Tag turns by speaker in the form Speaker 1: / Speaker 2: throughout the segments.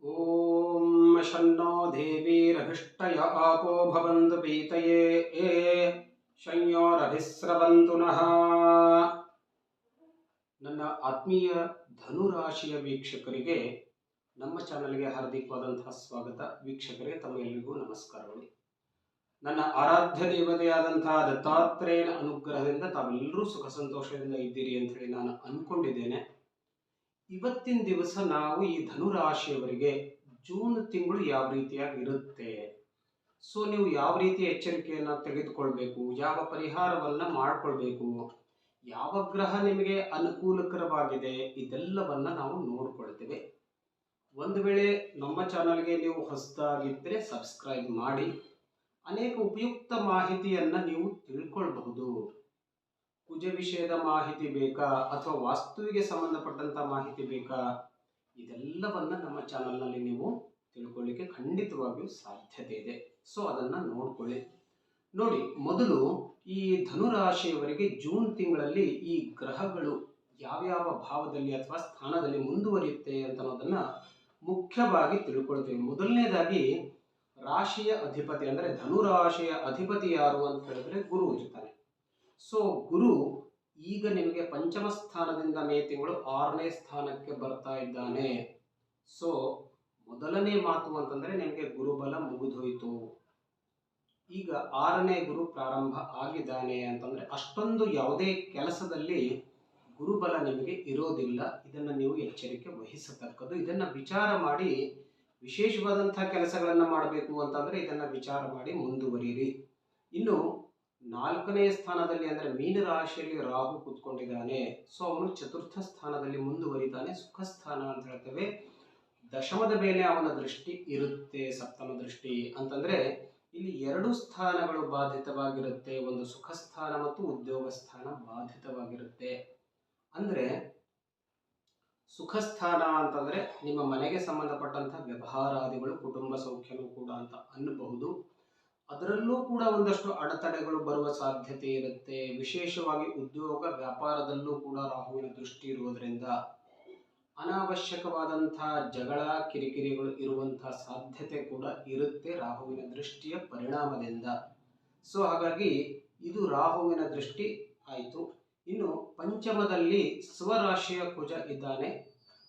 Speaker 1: ಓಂ ಶನ್ನೋ ದೇವೀರಭಿಷ್ಟಯ ಆಪೋ ಭವಂತು ಪೀತಯೇ ಶಂಯೋರಭಿಸ್ರವಂತು ನಃ. ನನ್ನ ಆತ್ಮೀಯ ಧನುರಾಶಿಯ ವೀಕ್ಷಕರಿಗೆ ನಮ್ಮ ಚಾನಲ್ಗೆ ಹಾರ್ದಿಕವಾದಂತಹ ಸ್ವಾಗತ. ವೀಕ್ಷಕರಿಗೆ ತಮ್ಮೆಲ್ಲರಿಗೂ ನಮಸ್ಕಾರಗಳು. ನನ್ನ ಆರಾಧ್ಯ ದೇವತೆಯಾದಂತಹ ದತ್ತಾತ್ರೇಯನ ಅನುಗ್ರಹದಿಂದ ತಾವೆಲ್ಲರೂ ಸುಖ ಸಂತೋಷದಿಂದ ಇದ್ದೀರಿ ಅಂತ ಹೇಳಿ ನಾನು ಅನ್ಕೊಂಡಿದ್ದೇನೆ. ಇವತ್ತಿನ ದಿವಸ ನಾವು ಈ ಧನುರಾಶಿಯವರಿಗೆ ಜೂನ್ ತಿಂಗಳು ಯಾವ ರೀತಿಯಾಗಿ ಇರುತ್ತೆ, ಸೊ ನೀವು ಯಾವ ರೀತಿ ಎಚ್ಚರಿಕೆಯನ್ನು ತೆಗೆದುಕೊಳ್ಬೇಕು, ಯಾವ ಪರಿಹಾರವನ್ನ ಮಾಡ್ಕೊಳ್ಬೇಕು, ಯಾವ ಗ್ರಹ ನಿಮಗೆ ಅನುಕೂಲಕರವಾಗಿದೆ, ಇದೆಲ್ಲವನ್ನ ನಾವು ನೋಡ್ಕೊಳ್ತೇವೆ. ಒಂದು ವೇಳೆ ನಮ್ಮ ಚಾನಲ್ಗೆ ನೀವು ಹೊಸದಾಗಿದ್ದರೆ ಸಬ್ಸ್ಕ್ರೈಬ್ ಮಾಡಿ. ಅನೇಕ ಉಪಯುಕ್ತ ಮಾಹಿತಿಯನ್ನ ನೀವು ತಿಳ್ಕೊಳ್ಬಹುದು. ಕುಜ ವಿಷಯದ ಮಾಹಿತಿ ಬೇಕಾ ಅಥವಾ ವಾಸ್ತುವಿಗೆ ಸಂಬಂಧಪಟ್ಟಂತ ಮಾಹಿತಿ ಬೇಕಾ, ಇದೆಲ್ಲವನ್ನ ನಮ್ಮ ಚಾನಲ್ನಲ್ಲಿ ನೀವು ತಿಳ್ಕೊಳ್ಳಿಕ್ಕೆ ಖಂಡಿತವಾಗಿಯೂ ಸಾಧ್ಯತೆ ಇದೆ. ಸೊ ಅದನ್ನ ನೋಡ್ಕೊಳ್ಳಿ. ನೋಡಿ, ಮೊದಲು ಈ ಧನುರಾಶಿಯವರಿಗೆ ಜೂನ್ ತಿಂಗಳಲ್ಲಿ ಈ ಗ್ರಹಗಳು ಯಾವ್ಯಾವ ಭಾವದಲ್ಲಿ ಅಥವಾ ಸ್ಥಾನದಲ್ಲಿ ಮುಂದುವರಿಯುತ್ತೆ ಅಂತ ಅನ್ನೋದನ್ನ ಮುಖ್ಯವಾಗಿ ತಿಳ್ಕೊಳ್ತೇವೆ. ಮೊದಲನೇದಾಗಿ ರಾಶಿಯ ಅಧಿಪತಿ ಅಂದ್ರೆ ಧನುರಾಶಿಯ ಅಧಿಪತಿ ಯಾರು ಅಂತ ಹೇಳಿದ್ರೆ ಗುರು ಇರ್ತಾನೆ. ಸೊ ಗುರು ಈಗ ನಿಮಗೆ ಪಂಚಮ ಸ್ಥಾನದಿಂದ ಮೇ ತಿಂಗಳು 6ನೇ ಸ್ಥಾನಕ್ಕೆ ಬರ್ತಾ ಇದ್ದಾನೆ. ಸೊ ಮೊದಲನೇ ಮಾತು ಅಂತಂದ್ರೆ ನಿಮಗೆ ಗುರುಬಲ ಮುಗಿದೋಯ್ತು. ಈಗ 6ನೇ ಗುರು ಪ್ರಾರಂಭ ಆಗಿದ್ದಾನೆ ಅಂತಂದ್ರೆ ಅಷ್ಟೊಂದು ಯಾವುದೇ ಕೆಲಸದಲ್ಲಿ ಗುರುಬಲ ನಿಮಗೆ ಇರೋದಿಲ್ಲ. ಇದನ್ನ ನೀವು ಎಚ್ಚರಿಕೆ ವಹಿಸತಕ್ಕದ್ದು. ಇದನ್ನ ವಿಚಾರ ಮಾಡಿ ವಿಶೇಷವಾದಂತಹ ಕೆಲಸಗಳನ್ನ ಮಾಡಬೇಕು ಅಂತಂದ್ರೆ ಇದನ್ನ ವಿಚಾರ ಮಾಡಿ ಮುಂದುವರಿಯಿರಿ. ಇನ್ನು 4ನೇ ಸ್ಥಾನದಲ್ಲಿ ಅಂದ್ರೆ ಮೀನ ರಾಶಿಯಲ್ಲಿ ರಾಹು ಕೂತ್ಕೊಂಡಿದ್ದಾನೆ. ಸೊ ಅವನು ಚತುರ್ಥ ಸ್ಥಾನದಲ್ಲಿ ಮುಂದುವರಿತಾನೆ. ಸುಖ ಸ್ಥಾನ ಅಂತ ಹೇಳ್ತೇವೆ. ದಶಮದ ಮೇಲೆ ಅವನ ದೃಷ್ಟಿ ಇರುತ್ತೆ, ಸಪ್ತಮ ದೃಷ್ಟಿ ಅಂತಂದ್ರೆ ಇಲ್ಲಿ 2 ಸ್ಥಾನಗಳು ಬಾಧಿತವಾಗಿರುತ್ತೆ. ಒಂದು ಸುಖ ಸ್ಥಾನ ಮತ್ತು ಉದ್ಯೋಗ ಸ್ಥಾನ ಬಾಧಿತವಾಗಿರುತ್ತೆ. ಅಂದ್ರೆ ಸುಖ ಸ್ಥಾನ ಅಂತಂದ್ರೆ ನಿಮ್ಮ ಮನೆಗೆ ಸಂಬಂಧಪಟ್ಟಂತಹ ವ್ಯವಹಾರಾದಿಗಳು, ಕುಟುಂಬ ಸೌಖ್ಯನೂ ಕೂಡ ಅಂತ ಅನ್ನಬಹುದು. ಅದರಲ್ಲೂ ಕೂಡ ಒಂದಷ್ಟು ಅಡೆತಡೆಗಳು ಬರುವ ಸಾಧ್ಯತೆ ಇರುತ್ತೆ. ವಿಶೇಷವಾಗಿ ಉದ್ಯೋಗ ವ್ಯಾಪಾರದಲ್ಲೂ ಕೂಡ ರಾಹುವಿನ ದೃಷ್ಟಿ ಇರುವುದರಿಂದ ಅನಾವಶ್ಯಕವಾದಂತಹ ಜಗಳ ಕಿರಿಕಿರಿಗಳು ಇರುವಂತಹ ಸಾಧ್ಯತೆ ಕೂಡ ಇರುತ್ತೆ ರಾಹುವಿನ ದೃಷ್ಟಿಯ ಪರಿಣಾಮದಿಂದ. ಸೊ ಹಾಗಾಗಿ ಇದು ರಾಹುವಿನ ದೃಷ್ಟಿ ಆಯಿತು. ಇನ್ನು ಪಂಚಮದಲ್ಲಿ ಸ್ವರಾಶಿಯ ಕುಜ ಇದ್ದಾನೆ.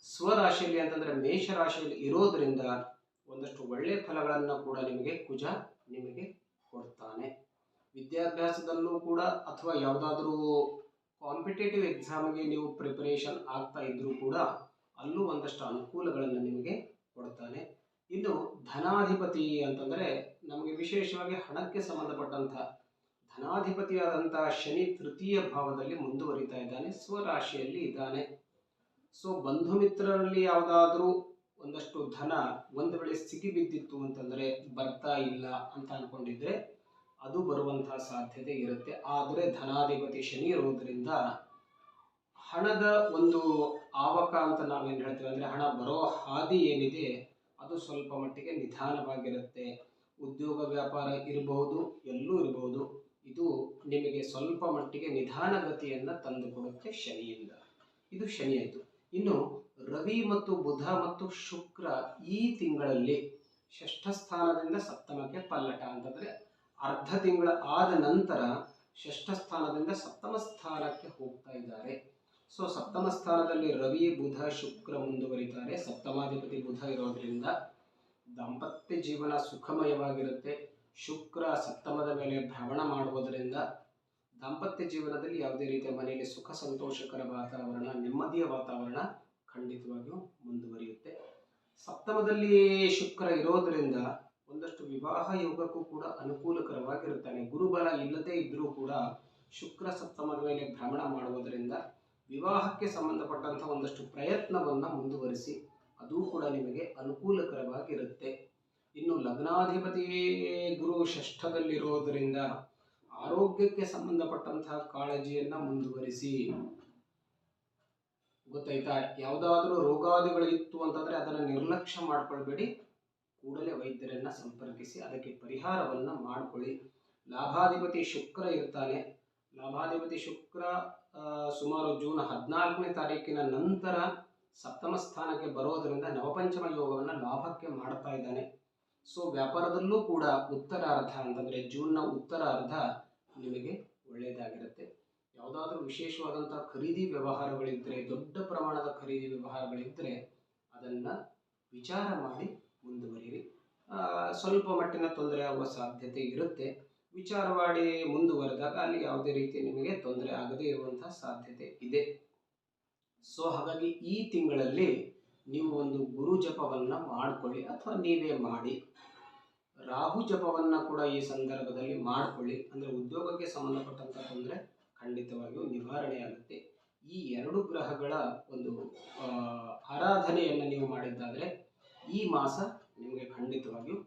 Speaker 1: ಸ್ವರಾಶಿಯಲ್ಲಿ ಅಂತಂದ್ರೆ ಮೇಷರಾಶಿಯಲ್ಲಿ ಇರೋದ್ರಿಂದ ಒಂದಷ್ಟು ಒಳ್ಳೆಯ ಫಲಗಳನ್ನು ಕೂಡ ನಿಮಗೆ ಕುಜ ನಿಮಗೆ ಕೊಡ್ತಾನೆ. ವಿದ್ಯಾಭ್ಯಾಸದಲ್ಲೂ ಕೂಡ ಅಥವಾ ಯಾವುದಾದ್ರೂ ಕಾಂಪಿಟೇಟಿವ್ ಎಕ್ಸಾಮ್ಗೆ ನೀವು ಪ್ರಿಪರೇಷನ್ ಆಗ್ತಾ ಇದ್ರೂ ಕೂಡ ಅಲ್ಲೂ ಒಂದಷ್ಟು ಅನುಕೂಲಗಳನ್ನು ನಿಮಗೆ ಕೊಡ್ತಾನೆ. ಇನ್ನು ಧನಾಧಿಪತಿ ಅಂತಂದ್ರೆ ನಮಗೆ ವಿಶೇಷವಾಗಿ ಹಣಕ್ಕೆ ಸಂಬಂಧಪಟ್ಟಂತಹ ಧನಾಧಿಪತಿಯಾದಂತಹ ಶನಿ ತೃತೀಯ ಭಾವದಲ್ಲಿ ಮುಂದುವರಿತಾ ಇದ್ದಾನೆ, ಸ್ವರಾಶಿಯಲ್ಲಿ ಇದ್ದಾನೆ. ಸೊ ಬಂಧು ಮಿತ್ರರಲ್ಲಿ ಯಾವುದಾದ್ರೂ ಒಂದಷ್ಟು ಧನ ಒಂದು ವೇಳೆ ಸಿಗಿಬಿದ್ದಿತ್ತು ಅಂತಂದ್ರೆ ಬರ್ತಾ ಇಲ್ಲ ಅಂತ ಅನ್ಕೊಂಡಿದ್ರೆ ಅದು ಬರುವಂತಹ ಸಾಧ್ಯತೆ ಇರುತ್ತೆ. ಆದರೆ ಧನಾಧಿಪತಿ ಶನಿ ಇರೋದ್ರಿಂದ ಹಣದ ಒಂದು ಆವಕ ಅಂತ ನಾವೇನು ಹೇಳ್ತೇವೆ ಅಂದ್ರೆ ಹಣ ಬರೋ ಹಾದಿ ಏನಿದೆ ಅದು ಸ್ವಲ್ಪ ಮಟ್ಟಿಗೆ ನಿಧಾನವಾಗಿರುತ್ತೆ. ಉದ್ಯೋಗ ವ್ಯಾಪಾರ ಇರಬಹುದು, ಎಲ್ಲೂ ಇರಬಹುದು, ಇದು ನಿಮಗೆ ಸ್ವಲ್ಪ ಮಟ್ಟಿಗೆ ನಿಧಾನಗತಿಯನ್ನ ತಂದುಕೊಡುತ್ತೆ ಶನಿಯಿಂದ. ಇದು ಶನಿ ಆಯಿತು. ಇನ್ನು ರವಿ ಮತ್ತು ಬುಧ ಮತ್ತು ಶುಕ್ರ ಈ ತಿಂಗಳಲ್ಲಿ ಷಷ್ಠ ಸ್ಥಾನದಿಂದ ಸಪ್ತಮಕ್ಕೆ ಪಲ್ಲಟ ಅಂತಂದ್ರೆ ಅರ್ಧ ತಿಂಗಳ ಆದ ನಂತರ ಷಷ್ಠ ಸ್ಥಾನದಿಂದ ಸಪ್ತಮ ಸ್ಥಾನಕ್ಕೆ ಹೋಗ್ತಾ ಇದ್ದಾರೆ. ಸೊ ಸಪ್ತಮ ಸ್ಥಾನದಲ್ಲಿ ರವಿ ಬುಧ ಶುಕ್ರ ಮುಂದುವರಿತಾರೆ. ಸಪ್ತಮಾಧಿಪತಿ ಬುಧ ಇರೋದ್ರಿಂದ ದಾಂಪತ್ಯ ಜೀವನ ಸುಖಮಯವಾಗಿರುತ್ತೆ. ಶುಕ್ರ ಸಪ್ತಮದ ಮೇಲೆ ಭ್ರಮಣ ಮಾಡುವುದರಿಂದ ದಾಂಪತ್ಯ ಜೀವನದಲ್ಲಿ ಯಾವುದೇ ರೀತಿಯ ಮನೆಯಲ್ಲಿ ಸುಖ ಸಂತೋಷಕರ ವಾತಾವರಣ, ನೆಮ್ಮದಿಯ ವಾತಾವರಣ ಖಂಡಿತವಾಗಿಯೂ ಮುಂದುವರಿಯುತ್ತೆ. ಸಪ್ತಮದಲ್ಲಿ ಶುಕ್ರ ಇರೋದರಿಂದ ಒಂದಷ್ಟು ವಿವಾಹ ಯೋಗಕ್ಕೂ ಕೂಡ ಅನುಕೂಲಕರವಾಗಿರುತ್ತಾನೆ. ಗುರುಬಲ ಇಲ್ಲದೇ ಇದ್ರೂ ಕೂಡ ಶುಕ್ರ ಸಪ್ತಮದ ಮೇಲೆ ಭ್ರಮಣ ಮಾಡುವುದರಿಂದ ವಿವಾಹಕ್ಕೆ ಸಂಬಂಧಪಟ್ಟಂತಹ ಒಂದಷ್ಟು ಪ್ರಯತ್ನವನ್ನ ಮುಂದುವರಿಸಿ, ಅದು ಕೂಡ ನಿಮಗೆ ಅನುಕೂಲಕರವಾಗಿರುತ್ತೆ. ಇನ್ನು ಲಗ್ನಾಧಿಪತಿ ಗುರು ಷಷ್ಠದಲ್ಲಿರೋದರಿಂದ ಆರೋಗ್ಯಕ್ಕೆ ಸಂಬಂಧಪಟ್ಟಂತಹ ಕಾಳಜಿಯನ್ನ ಮುಂದುವರಿಸಿ. ಗೊತ್ತಾಯ್ತಾ? ಯಾವುದಾದ್ರೂ ರೋಗಾದಿಗಳು ಇತ್ತು ಅಂತಂದ್ರೆ ಅದನ್ನ ನಿರ್ಲಕ್ಷ್ಯ ಮಾಡ್ಕೊಳ್ಬೇಡಿ. ಕೂಡಲೇ ವೈದ್ಯರನ್ನ ಸಂಪರ್ಕಿಸಿ ಅದಕ್ಕೆ ಪರಿಹಾರವನ್ನ ಮಾಡ್ಕೊಳ್ಳಿ. ಲಾಭಾಧಿಪತಿ ಶುಕ್ರ ಇರ್ತಾನೆ. ಲಾಭಾಧಿಪತಿ ಶುಕ್ರ ಸುಮಾರು ಜೂನ್ 14ನೇ ತಾರೀಕಿನ ನಂತರ ಸಪ್ತಮ ಸ್ಥಾನಕ್ಕೆ ಬರೋದರಿಂದ ನವಪಂಚಮ ಯೋಗವನ್ನು ಲಾಭಕ್ಕೆ ಮಾಡ್ತಾ ಇದ್ದಾನೆ. ಸೊ ವ್ಯಾಪಾರದಲ್ಲೂ ಕೂಡ ಉತ್ತರಾರ್ಧ ಅಂತಂದರೆ ಜೂನ್ನ ಉತ್ತರಾರ್ಧ ನಿಮಗೆ ಒಳ್ಳೆಯದಾಗಿರುತ್ತೆ. ಯಾವುದಾದ್ರೂ ವಿಶೇಷವಾದಂಥ ಖರೀದಿ ವ್ಯವಹಾರಗಳಿದ್ದರೆ, ದೊಡ್ಡ ಪ್ರಮಾಣದ ಖರೀದಿ ವ್ಯವಹಾರಗಳಿದ್ದರೆ ಅದನ್ನು ವಿಚಾರ ಮಾಡಿ ಮುಂದುವರಿಯಿರಿ. ಸ್ವಲ್ಪ ಮಟ್ಟಿನ ತೊಂದರೆ ಆಗುವ ಸಾಧ್ಯತೆ ಇರುತ್ತೆ. ವಿಚಾರ ಮಾಡಿ ಮುಂದುವರೆದಾಗ ಅಲ್ಲಿ ಯಾವುದೇ ರೀತಿ ನಿಮಗೆ ತೊಂದರೆ ಆಗದೇ ಇರುವಂಥ ಸಾಧ್ಯತೆ ಇದೆ. ಸೊ ಹಾಗಾಗಿ ಈ ತಿಂಗಳಲ್ಲಿ ನೀವು ಒಂದು ಗುರು ಜಪವನ್ನು ಮಾಡಿಕೊಳ್ಳಿ ಅಥವಾ ನೀವೇ ಮಾಡಿ. ರಾಹು ಜಪವನ್ನು ಕೂಡ ಈ ಸಂದರ್ಭದಲ್ಲಿ ಮಾಡಿಕೊಳ್ಳಿ. ಅಂದರೆ ಉದ್ಯೋಗಕ್ಕೆ ಸಂಬಂಧಪಟ್ಟಂಥ ತೊಂದರೆ ಖಂಡಿತವಾಗಿಯೂ ನಿವಾರಣೆ ಆಗುತ್ತೆ. ಈ ಎರಡು ಗ್ರಹಗಳ ಒಂದು ಆರಾಧನೆಯನ್ನು ನೀವು ಮಾಡಿದ್ದಾದರೆ ಈ ಮಾಸ ನಿಮಗೆ ಖಂಡಿತವಾಗಿಯೂ